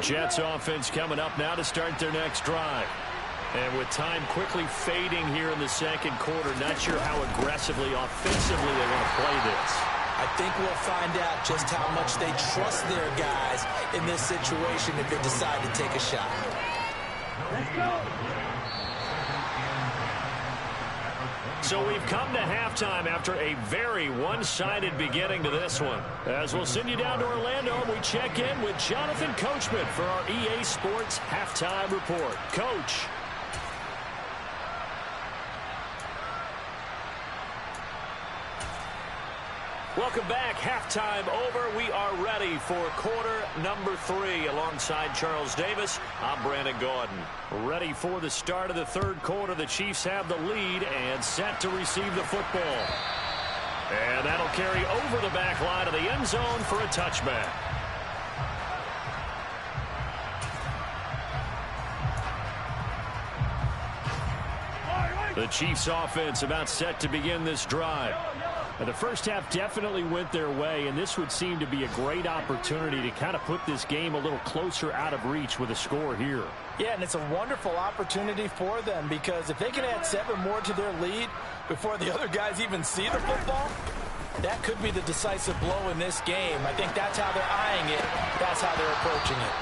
Jets offense coming up now to start their next drive. And with time quickly fading here in the second quarter, not sure how aggressively, offensively they want to play this. I think we'll find out just how much they trust their guys in this situation if they decide to take a shot. Let's go. So we've come to halftime after a very one-sided beginning to this one. As we'll send you down to Orlando, we check in with Jonathan Coachman for our EA Sports Halftime Report. Coach. Welcome back. Halftime over. We are ready for quarter number 3. Alongside Charles Davis, I'm Brandon Gaudin. Ready for the start of the third quarter. The Chiefs have the lead and set to receive the football. And that'll carry over the back line of the end zone for a touchback. The Chiefs offense about set to begin this drive. Now, the first half definitely went their way, and this would seem to be a great opportunity to kind of put this game a little closer out of reach with a score here. Yeah, and it's a wonderful opportunity for them because if they can add 7 more to their lead before the other guys even see the football, that could be the decisive blow in this game. I think that's how they're eyeing it. That's how they're approaching it.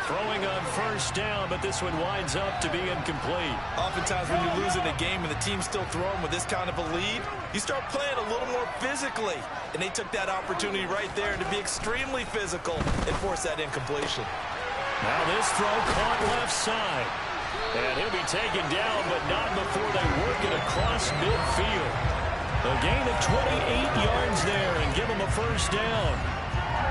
Throwing on first down, but this one winds up to be incomplete. Oftentimes when you lose in a game and the team's still throwing with this kind of a lead, you start playing a little more physically. And they took that opportunity right there to be extremely physical and force that incompletion. Now this throw caught left side. And he'll be taken down, but not before they work it across midfield. A gain of 28 yards there and give him a first down.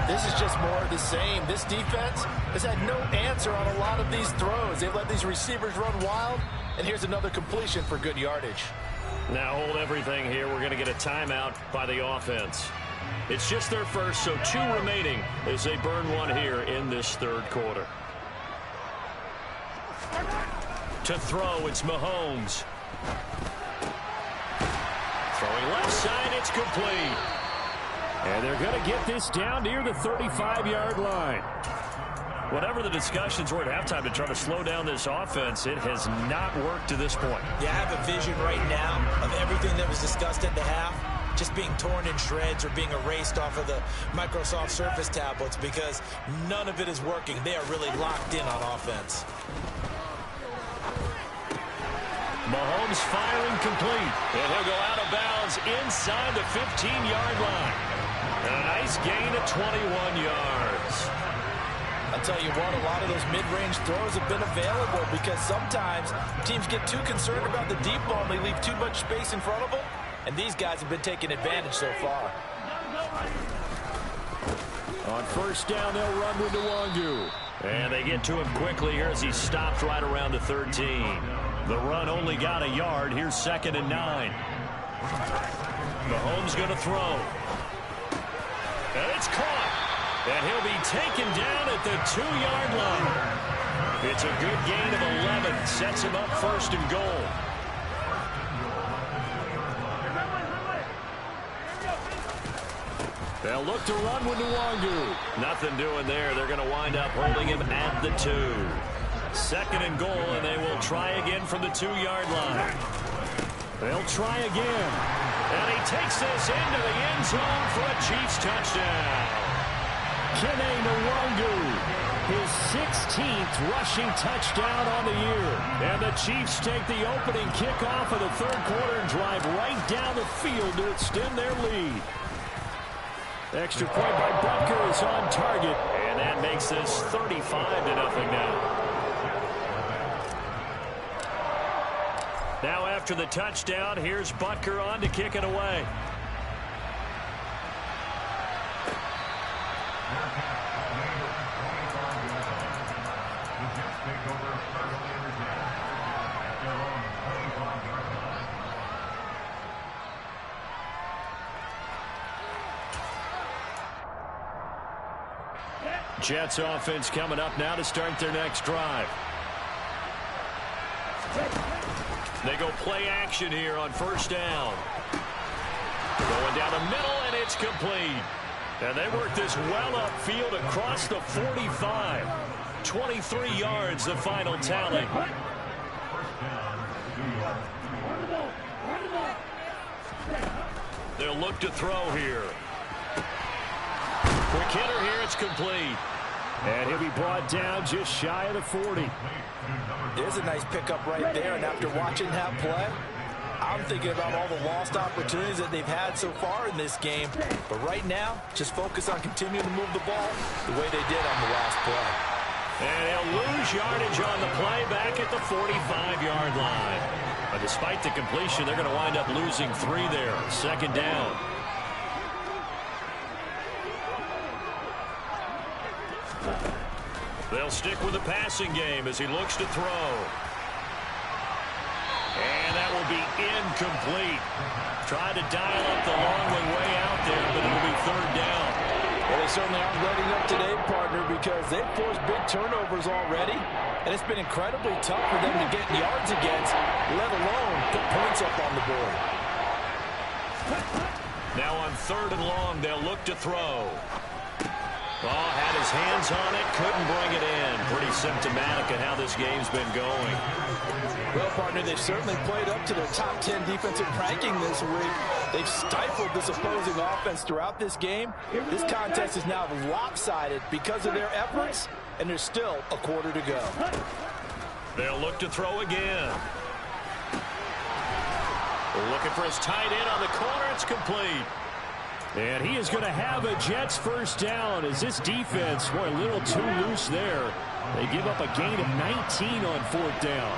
This is just more of the same. This defense has had no answer on a lot of these throws. They've let these receivers run wild, and here's another completion for good yardage. Now hold everything here. We're going to get a timeout by the offense. It's just their first, so 2 remaining as they burn one here in this third quarter. To throw, it's Mahomes. Throwing left side, it's complete. And they're going to get this down near the 35-yard line. Whatever the discussions were at halftime to try to slow down this offense, it has not worked to this point. Yeah, I have a vision right now of everything that was discussed at the half just being torn in shreds or being erased off of the Microsoft Surface tablets because none of it is working. They are really locked in on offense. Mahomes firing complete. And he'll go out of bounds inside the 15-yard line. And a nice gain of 21 yards. I'll tell you what, a lot of those mid-range throws have been available because sometimes teams get too concerned about the deep ball and they leave too much space in front of them. And these guys have been taking advantage so far. On first down, they'll run with Nwangu. And they get to him quickly here as he stopped right around the 13. The run only got a yard. Here's 2nd and 9. Mahomes going to throw. And it's caught. And he'll be taken down at the 2-yard line. It's a good gain of 11. Sets him up 1st and goal. They'll look to run with Nwangu. Nothing doing there. They're going to wind up holding him at the 2. 2nd and goal, and they will try again from the 2-yard line. They'll try again. And he takes this into the end zone for a Chiefs touchdown. Kene Nwangu, his 16th rushing touchdown on the year. And the Chiefs take the opening kickoff of the third quarter and drive right down the field to extend their lead. Extra point by Butker is on target, and that makes this 35-0 now. Now after the touchdown, here's Butker on to kick it away. Jets offense coming up now to start their next drive. They go play action here on first down. Going down the middle, and it's complete. And they work this well upfield across the 45. 23 yards, the final tally. They'll look to throw here. Quick hitter here, it's complete. And he'll be brought down just shy of the 40. There's a nice pickup right there, and after watching that play, I'm thinking about all the lost opportunities that they've had so far in this game. But right now, just focus on continuing to move the ball the way they did on the last play. And he'll lose yardage on the play back at the 45-yard line. But despite the completion, they're going to wind up losing 3 there. Second down. They'll stick with the passing game as he looks to throw. And that will be incomplete. Tried to dial up the long way out there, but it'll be third down. Well, they certainly aren't letting up today, partner, because they've forced big turnovers already, and it's been incredibly tough for them to get yards against, let alone put points up on the board. Now on third and long, they'll look to throw. Oh, had his hands on it, couldn't bring it in. Pretty symptomatic of how this game's been going. Well, partner, they've certainly played up to their top 10 defensive ranking this week. They've stifled this opposing offense throughout this game. This contest is now lopsided because of their efforts, and there's still a quarter to go. They'll look to throw again. Looking for his tight end on the corner. It's complete. And he is going to have a Jets first down as this defense, boy, a little too loose there. They give up a gain of 19 on fourth down.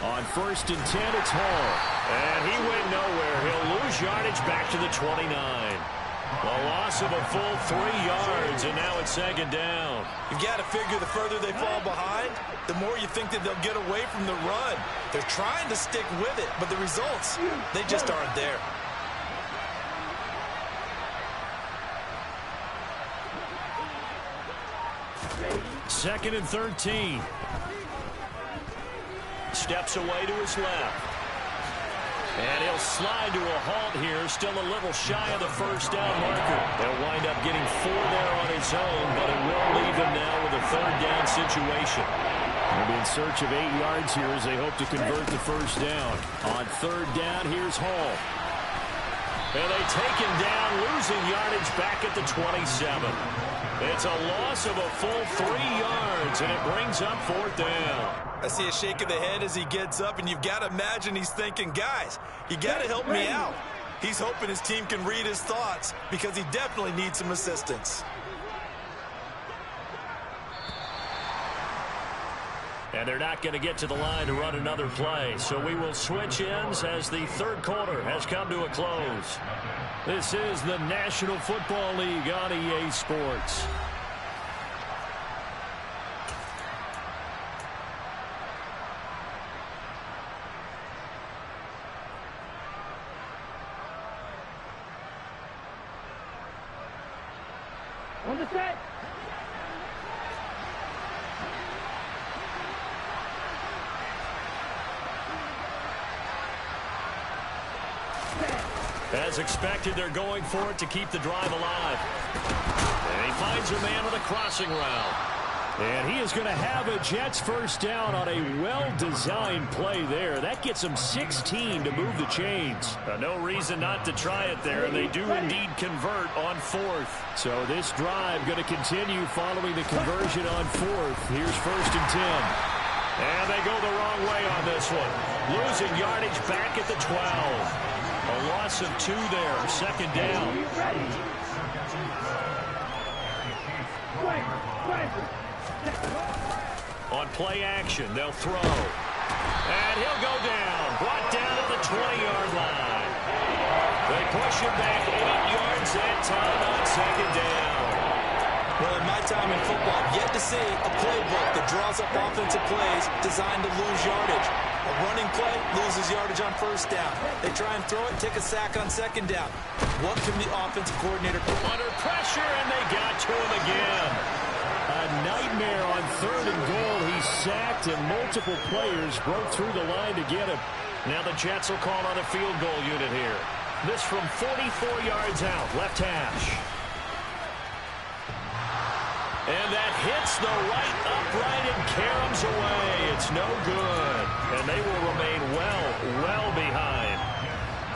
On first and 10, it's Hall. And he went nowhere. He'll lose yardage back to the 29. A loss of a full 3 yards, and now it's second down. You've got to figure the further they fall behind, the more you think that they'll get away from the run. They're trying to stick with it, but the results, they just aren't there. Second and 13. Steps away to his left. And he'll slide to a halt here, still a little shy of the first down marker. They'll wind up getting 4 there on his own, but it will leave him now with a third down situation. They'll be in search of 8 yards here as they hope to convert the first down. On third down, here's Hall. And they take him down, losing yardage back at the 27. It's a loss of a full 3 yards, and it brings up fourth down. I see a shake of the head as he gets up, and you've got to imagine he's thinking, guys, you got to help me out. He's hoping his team can read his thoughts because he definitely needs some assistance. And they're not going to get to the line to run another play, so we will switch ends as the third quarter has come to a close. This is the National Football League on EA Sports. On the set. As expected, they're going for it to keep the drive alive. And he finds a man with a crossing route. And he is going to have a Jets first down on a well-designed play there. That gets him 16 to move the chains. No reason not to try it there, and they do indeed convert on fourth. So this drive going to continue following the conversion on fourth. Here's first and 10. And they go the wrong way on this one. Losing yardage back at the 12. A loss of 2 there, second down. On play action, they'll throw. And he'll go down. Brought down at the 20-yard line. They push him back 8 yards that time on second down. Well, in my time in football, I've yet to see a playbook that draws up offensive plays designed to lose yardage. A running play loses yardage on first down. They try and throw it, take a sack on second down. What can the offensive coordinator do? Under pressure, and they got to him again. A nightmare on third and goal. He sacked, and multiple players broke through the line to get him. Now the Jets will call on a field goal unit here. This from 44 yards out, left hash. And that hits the right upright and caroms away. It's no good. And they will remain well behind.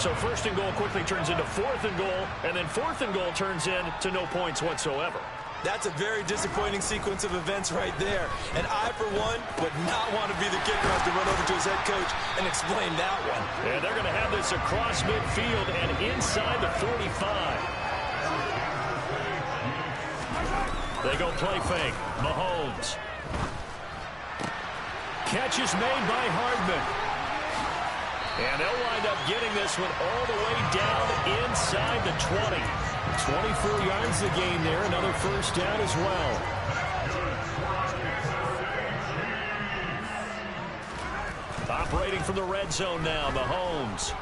So first and goal quickly turns into fourth and goal, and then fourth and goal turns into no points whatsoever. That's a very disappointing sequence of events right there. And I, for one, would not want to be the kicker who has to run over to his head coach and explain that one. And they're going to have this across midfield and inside the 45. They go play fake. Mahomes. Catch is made by Hardman. And they'll wind up getting this one all the way down inside the 20. 24 yards the game there. Another first down as well. Operating from the red zone now, Mahomes.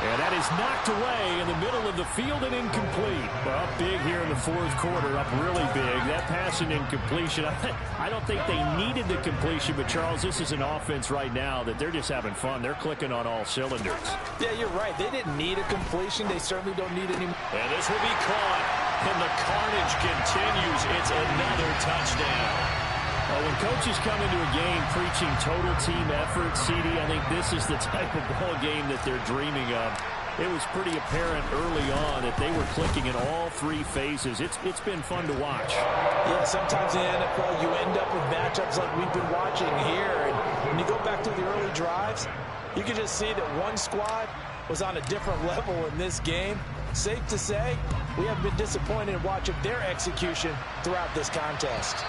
And that is knocked away in the middle of the field and incomplete. Well, up big here in the fourth quarter, up really big. That pass and incompletion, I don't think they needed the completion, but Charles, this is an offense right now that they're just having fun. They're clicking on all cylinders. Yeah, you're right. They didn't need a completion. They certainly don't need any. And this will be caught. And the carnage continues. It's another touchdown. Well, when coaches come into a game preaching total team effort, CD, I think this is the type of ball game that they're dreaming of. It was pretty apparent early on that they were clicking in all three phases. It's been fun to watch. Yeah, sometimes in the NFL you end up with matchups like we've been watching here. And when you go back to the early drives, you can just see that one squad was on a different level in this game. Safe to say, we have been disappointed in watching their execution throughout this contest.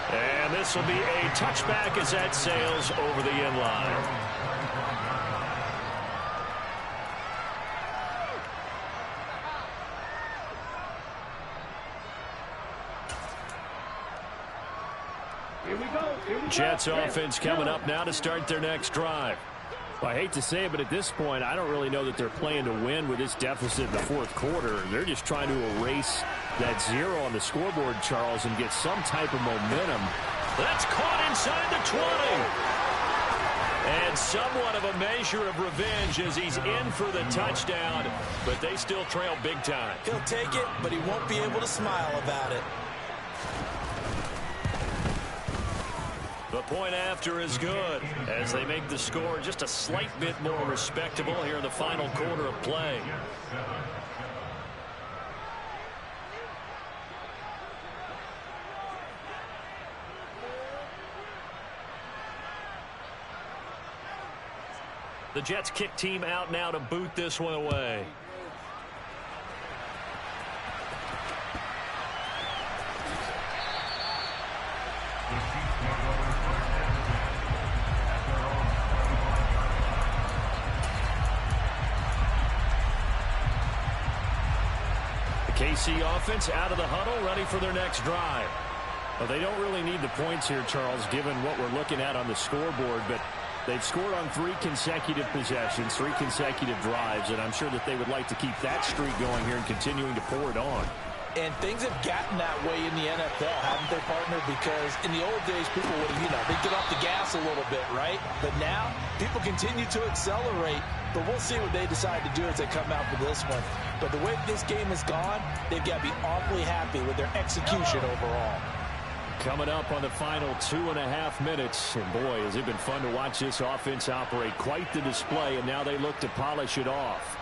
And this will be a touchback as that sails over the end line. Here we go. Jets offense coming up now to start their next drive. Well, I hate to say it, but at this point, I don't really know that they're playing to win with this deficit in the fourth quarter. They're just trying to erase that zero on the scoreboard, Charles, and get some type of momentum. That's caught inside the 20. And somewhat of a measure of revenge as he's in for the touchdown, but they still trail big time. He'll take it, but he won't be able to smile about it. The point after is good as they make the score just a slight bit more respectable here in the final quarter of play. The Jets kick team out now to boot this one away. KC offense out of the huddle, ready for their next drive. Well, they don't really need the points here, Charles, given what we're looking at on the scoreboard, but they've scored on 3 consecutive possessions, 3 consecutive drives, and I'm sure that they would like to keep that streak going here and continuing to pour it on. And things have gotten that way in the NFL, haven't they, partner? Because in the old days, people would, they'd get off the gas a little bit, right? But now, people continue to accelerate. But we'll see what they decide to do as they come out for this one. But the way this game has gone, they've got to be awfully happy with their execution overall. Coming up on the final 2.5 minutes. And boy, has it been fun to watch this offense operate. Quite the display, and now they look to polish it off.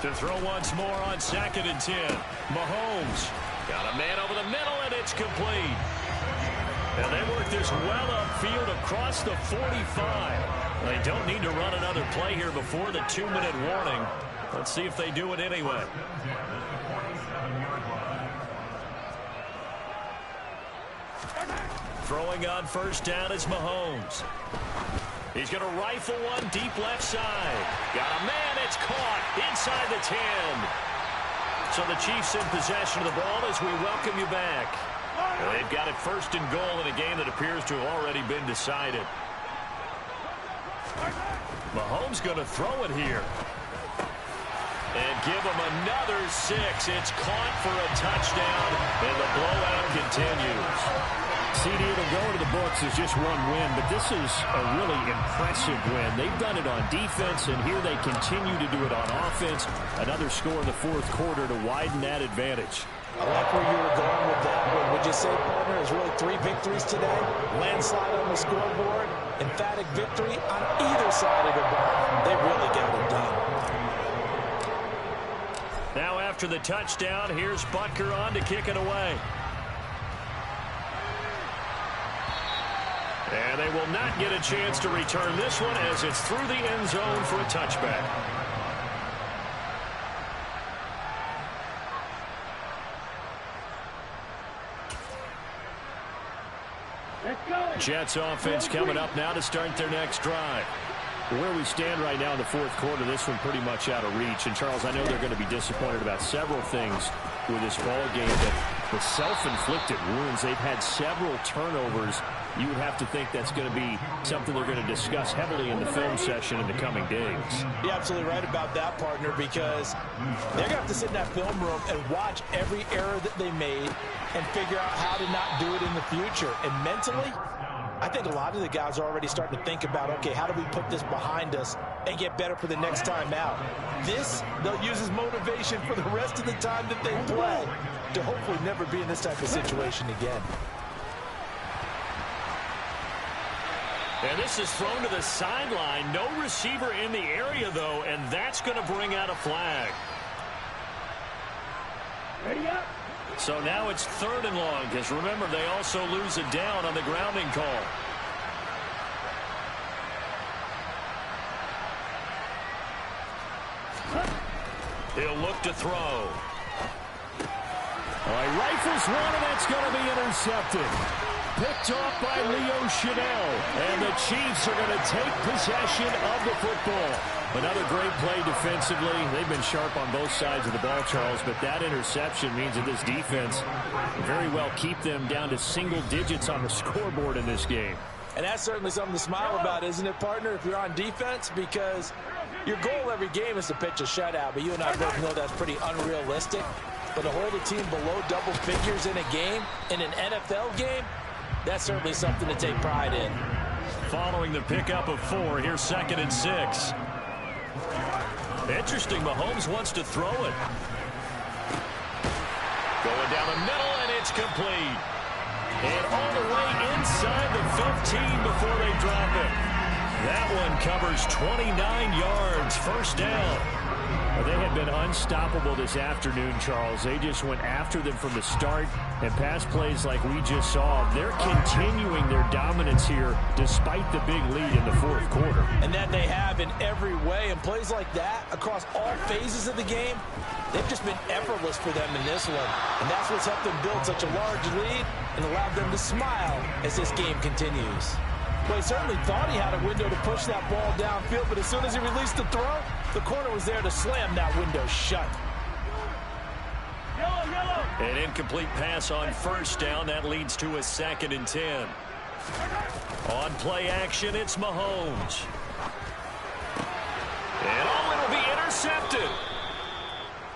To throw once more on 2nd and 10. Mahomes got a man over the middle, and it's complete. And they work this well upfield across the 45. They don't need to run another play here before the 2-minute warning. Let's see if they do it anyway. Throwing on first down is Mahomes. He's going to rifle one deep left side. Got a man. It's caught inside the 10. So the Chiefs in possession of the ball as we welcome you back. They've got it first and goal in a game that appears to have already been decided. Mahomes going to throw it here. And give him another 6. It's caught for a touchdown, and the blowout continues. CD, it'll go into the books as just one win, but this is a really impressive win. They've done it on defense, and here they continue to do it on offense. Another score in the fourth quarter to widen that advantage. I like where you were going with that one. Would you say, partner, there's really 3 victories today? Landslide on the scoreboard, emphatic victory on either side of the ball. They really got it done. Now after the touchdown, here's Butker on to kick it away. And they will not get a chance to return this one as it's through the end zone for a touchback. Jets offense coming up now to start their next drive. Where we stand right now in the fourth quarter, this one pretty much out of reach. And, Charles, I know they're going to be disappointed about several things with this ball game, but the self-inflicted wounds, they've had several turnovers. You would have to think that's going to be something they're going to discuss heavily in the film session in the coming days. You're absolutely right about that, partner, because they're going to have to sit in that film room and watch every error that they made and figure out how to not do it in the future. And mentally, I think a lot of the guys are already starting to think about, okay, how do we put this behind us and get better for the next time out? This, they'll use as motivation for the rest of the time that they play to hopefully never be in this type of situation again. And this is thrown to the sideline. No receiver in the area, though, and that's going to bring out a flag. Ready up. So now it's 3rd and long, because remember, they also lose it down on the grounding call. He'll look to throw. All right, rifles one, and that's going to be intercepted. Picked off by Leo Chanel, and the Chiefs are going to take possession of the football. Another great play defensively. They've been sharp on both sides of the ball, Charles, but that interception means that this defense very well keep them down to single digits on the scoreboard in this game. And that's certainly something to smile about, isn't it, partner, if you're on defense? Because your goal every game is to pitch a shutout, but you and I both know that's pretty unrealistic. But to hold a team below double figures in a game, in an NFL game, that's certainly something to take pride in. Following the pickup of 4, here's 2nd and 6. Interesting, Mahomes wants to throw it. Going down the middle, and it's complete. And all the way inside the 15 before they drop it. That one covers 29 yards, 1st down. Well, they have been unstoppable this afternoon, Charles. They just went after them from the start, and pass plays like we just saw, they're continuing their dominance here despite the big lead in the fourth quarter. And that they have in every way, and plays like that across all phases of the game, they've just been effortless for them in this one. And that's what's helped them build such a large lead and allowed them to smile as this game continues. Well, he certainly thought he had a window to push that ball downfield, but as soon as he released the throw, the corner was there to slam that window shut. An incomplete pass on 1st down. That leads to a 2nd and 10. On play action, it's Mahomes. And it'll be intercepted.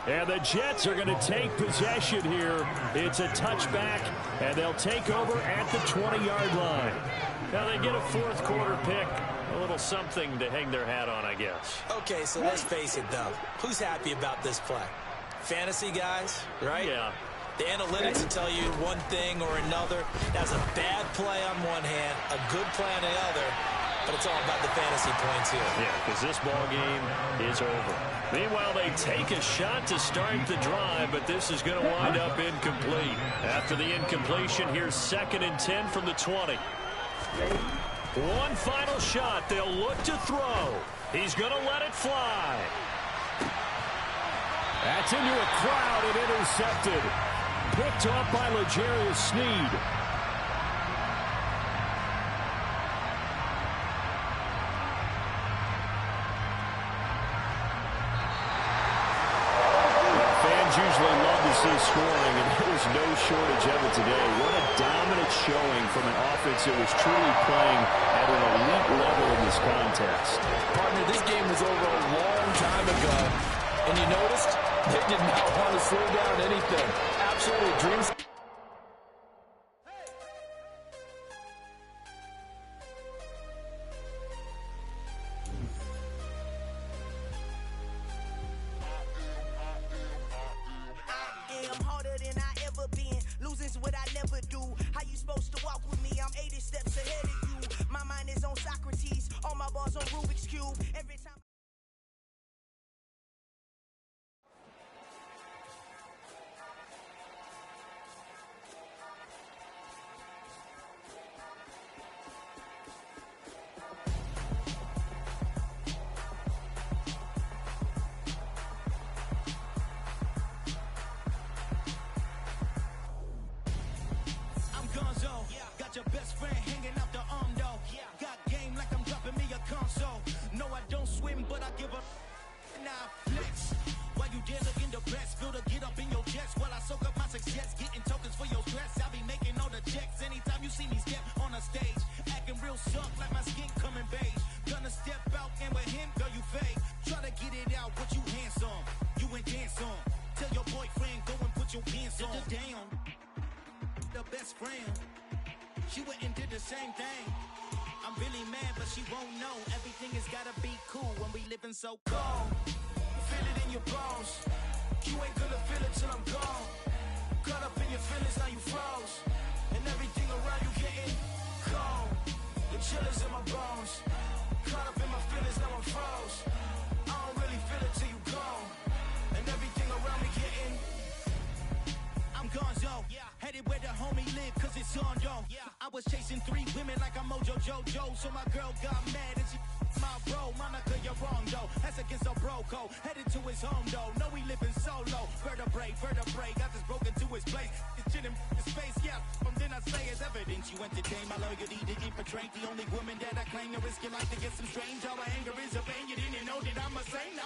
And the Jets are going to take possession here. It's a touchback, and they'll take over at the 20-yard line. Now they get a fourth quarter pick. A little something to hang their hat on, I guess. Okay, so let's face it, though. Who's happy about this play? Fantasy guys, right? Yeah. The analytics will tell you one thing or another. That's a bad play on one hand, a good play on the other, but it's all about the fantasy points here. Yeah, because this ball game is over. Meanwhile, they take a shot to start the drive, but this is going to wind up incomplete. After the incompletion, here's 2nd and 10 from the 20. One final shot. They'll look to throw. He's going to let it fly. That's into a crowd and intercepted. Picked off by L'Jarius Sneed. Fans usually love to see scoring, and there was no shortage of it today. What a dominant showing from an offense that was truly playing at an elite level in this contest. Partner, this game was over a long time ago, and you noticed they did not want to slow down anything. Absolutely dreams. give a nah flex. While you there looking the best, feel the get up in your chest. While I soak up my success, getting tokens for your stress. I be making all the checks anytime you see me step on a stage. Acting real soft like my skin coming beige. Gonna step out and with him, girl, you fake. Try to get it out, but you handsome. You ain't dance on. Tell your boyfriend, go and put your pants on. Down, the best friend. She went and did the same thing. I'm really mad, but she won't know. Everything has gotta be cool when we living so cold. Feel it in your bones. You ain't gonna feel it till I'm gone. Caught up in your feelings, now you froze. And everything around you getting cold. The chill is in my bones. Caught up in my feelings, now I'm froze. I don't really feel it till you gone. And everything around me getting I'm gonzo, headed where the homie live, cause it's on, yo. I was chasing 3 women like I'm Mojo Jojo, so my girl got mad and she my bro. Monica, you're wrong, though. That's against a bro code. Headed to his home, though. No, we living solo. Vertebrae, got this broken to his place. It's chin in his face, yeah. From then I say it's evidence. You entertain my loyalty to infiltrate. The only woman that I claim to risk your life to get some strange. All my anger is a pain. You didn't know that I'm a saint.